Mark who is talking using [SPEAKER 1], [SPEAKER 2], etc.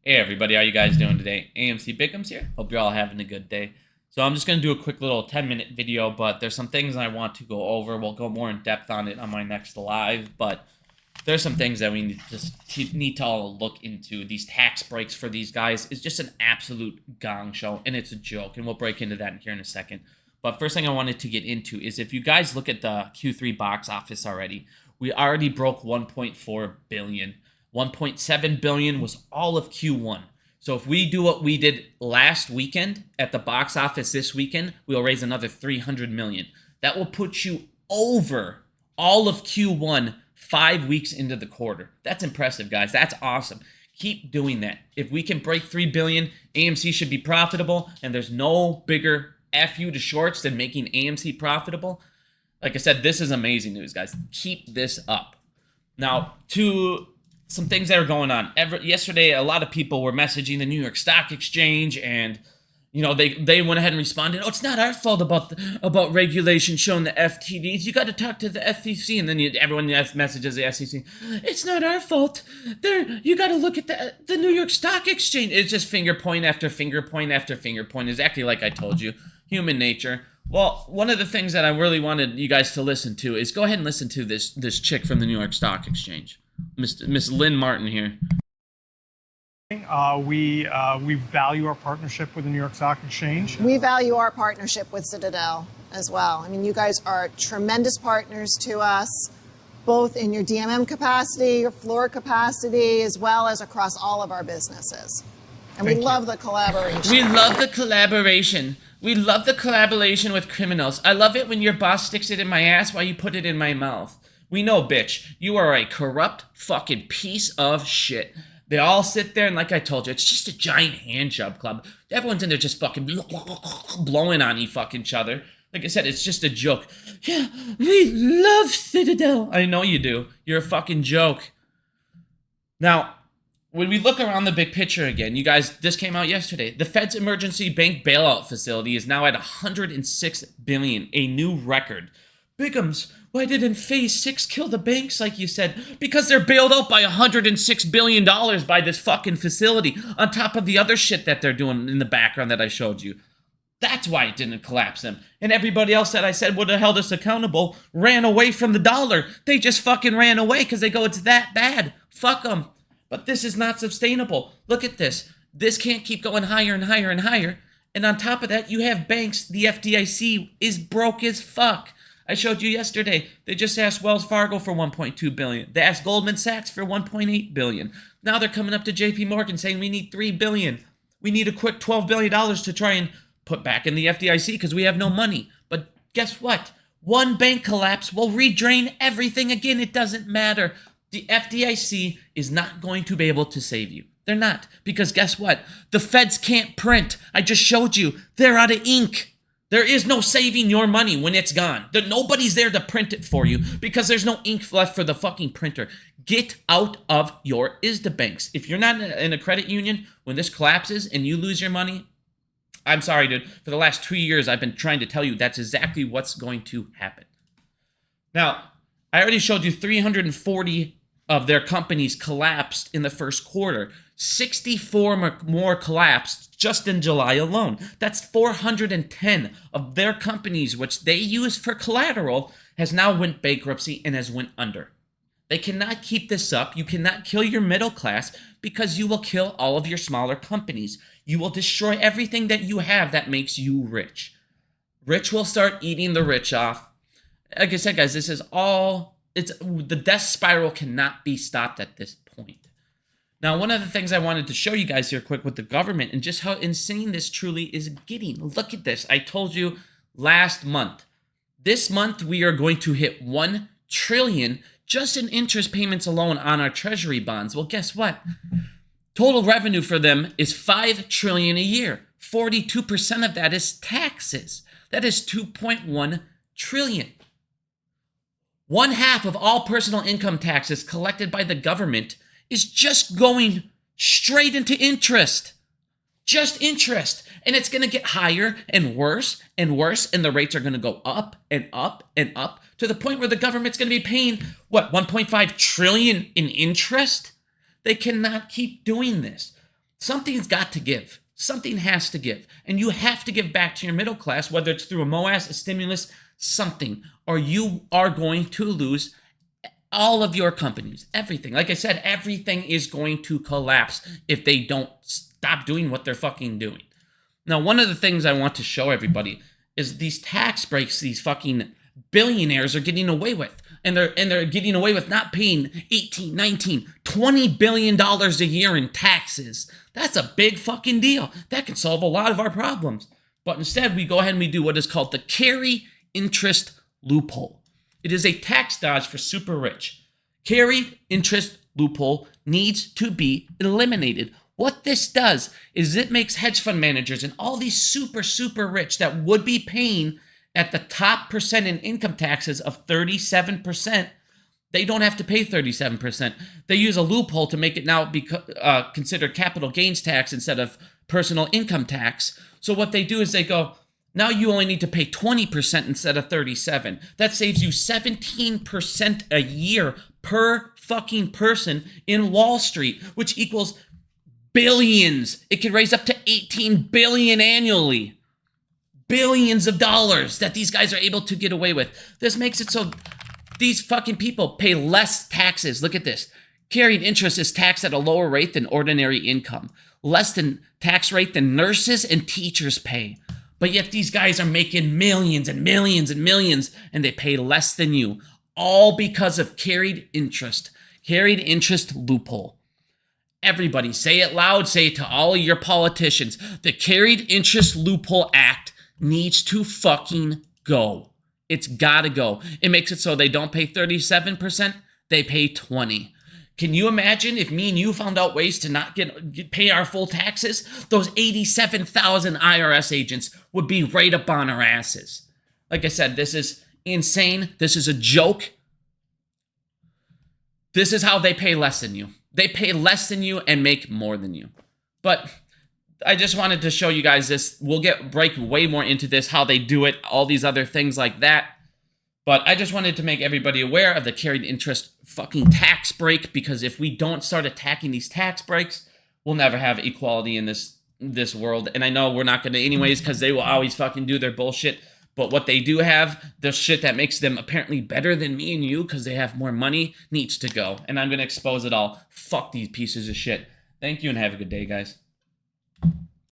[SPEAKER 1] Hey everybody, how you guys doing today? AMC Bickham's here. Hope you're all having a good day. So I'm just going to do a quick little 10-minute video, but there's some things I want to go over. We'll go more in depth on it on my next live, but there's some things that we need to all look into. These tax breaks for these guys is just an absolute gong show, and it's a joke, and we'll break into that here in a second. But first thing I wanted to get into is if you guys look at the Q3 box office already, we already broke 1.4 billion. 1.7 billion was all of Q1. So if we do what we did last weekend at the box office this weekend, we'll raise another 300 million. That will put you over all of Q1 5 weeks into the quarter. That's impressive, guys. That's awesome. Keep doing that. If we can break 3 billion, AMC should be profitable, and there's no bigger FU to shorts than making AMC profitable. Like I said, this is amazing news, guys. Keep this up. Now, to some things that are going on. Yesterday, a lot of people were messaging the New York Stock Exchange, and they went ahead and responded, "Oh, it's not our fault about regulation showing the FTDs. You got to talk to the SEC." And then everyone messages the SEC, "It's not our fault. You got to look at the New York Stock Exchange." It's just finger point after finger point after finger point. Exactly like I told you, human nature. Well, one of the things that I really wanted you guys to listen to is go ahead and listen to this chick from the New York Stock Exchange. Miss Lynn Martin here.
[SPEAKER 2] We value our partnership with the New York Stock Exchange.
[SPEAKER 3] We value our partnership with Citadel as well. I mean, you guys are tremendous partners to us, both in your DMM capacity, your floor capacity, as well as across all of our businesses. And we love the collaboration.
[SPEAKER 1] We love the collaboration. We love the collaboration with criminals. I love it when your boss sticks it in my ass while you put it in my mouth. We know, bitch, you are a corrupt fucking piece of shit. They all sit there, and like I told you, it's just a giant hand job club. Everyone's in there just fucking blowing on each other. Like I said, it's just a joke. Yeah, we love Citadel. I know you do. You're a fucking joke. Now, when we look around the big picture again, you guys, this came out yesterday. The Fed's emergency bank bailout facility is now at $106 billion, a new record. Biggums, why didn't Phase 6 kill the banks like you said? Because they're bailed out by $106 billion by this fucking facility, on top of the other shit that they're doing in the background that I showed you. That's why it didn't collapse them. And everybody else that I said would have held us accountable ran away from the dollar. They just fucking ran away because they go, it's that bad. Fuck them. But this is not sustainable. Look at this. This can't keep going higher and higher and higher. And on top of that, you have banks. The FDIC is broke as fuck. I showed you yesterday, they just asked Wells Fargo for $1.2 billion. They asked Goldman Sachs for $1.8 billion. Now they're coming up to JP Morgan saying we need $3 billion. We need a quick $12 billion to try and put back in the FDIC because we have no money. But guess what? One bank collapse will redrain everything again. It doesn't matter. The FDIC is not going to be able to save you. They're not. Because guess what? The feds can't print. I just showed you. They're out of ink. There is no saving your money when it's gone. Nobody's there to print it for you because there's no ink left for the fucking printer. Get out of your ISDA banks. If you're not in a credit union, when this collapses and you lose your money, I'm sorry, dude. For the last 2 years, I've been trying to tell you that's exactly what's going to happen. Now, I already showed you 340 of their companies collapsed in the first quarter. 64 more collapsed just in July alone. That's 410 of their companies, which they use for collateral, has now went bankruptcy and has went under. They cannot keep this up. You cannot kill your middle class because you will kill all of your smaller companies. You will destroy everything that you have that makes you rich. Rich will start eating the rich off. Like I said, guys, this is all... the death spiral cannot be stopped at this point. Now, one of the things I wanted to show you guys here quick with the government and just how insane this truly is getting. Look at this. I told you last month. This month, we are going to hit 1 trillion just in interest payments alone on our treasury bonds. Well, guess what? Total revenue for them is 5 trillion a year. 42% of that is taxes. That is 2.1 trillion. 1/2 of all personal income taxes collected by the government is just going straight into interest. Just interest. And it's going to get higher and worse, and the rates are going to go up and up and up to the point where the government's going to be paying, what, 1.5 trillion in interest? They cannot keep doing this. Something's got to give. Something has to give. And you have to give back to your middle class, whether it's through a MOAS, a stimulus, something, or you are going to lose all of your companies, everything. Like I said, everything is going to collapse if they don't stop doing what they're fucking doing. Now, one of the things I want to show everybody is these tax breaks these fucking billionaires are getting away with. And they're getting away with not paying 18, 19, $20 billion a year in taxes. That's a big fucking deal. That can solve a lot of our problems. But instead, we go ahead and we do what is called the carry interest loophole. It is a tax dodge for super rich. Carried interest loophole needs to be eliminated. What this does is it makes hedge fund managers and all these super rich that would be paying at the top percent in income taxes of 37%, they don't have to pay 37%. They use a loophole to make it now be considered capital gains tax instead of personal income tax. So what they do is they go, now you only need to pay 20% instead of 37%. That saves you 17% a year per fucking person in Wall Street, which equals billions. It could raise up to 18 billion annually. Billions of dollars that these guys are able to get away with. This makes it so these fucking people pay less taxes. Look at this. Carried interest is taxed at a lower rate than ordinary income. Less than tax rate than nurses and teachers pay. But yet these guys are making millions and millions and millions and they pay less than you. All because of carried interest. Carried interest loophole. Everybody, say it loud, say it to all of your politicians. The Carried Interest Loophole Act needs to fucking go. It's gotta go. It makes it so they don't pay 37%, they pay 20%. Can you imagine if me and you found out ways to not pay our full taxes? Those 87,000 IRS agents would be right up on our asses. Like I said, this is insane. This is a joke. This is how they pay less than you. They pay less than you and make more than you. But I just wanted to show you guys this. We'll break way more into this, how they do it, all these other things like that. But I just wanted to make everybody aware of the carried interest fucking tax break, because if we don't start attacking these tax breaks, we'll never have equality in this world. And I know we're not going to anyways, because they will always fucking do their bullshit. But what they do have, the shit that makes them apparently better than me and you because they have more money, needs to go. And I'm going to expose it all. Fuck these pieces of shit. Thank you and have a good day, guys.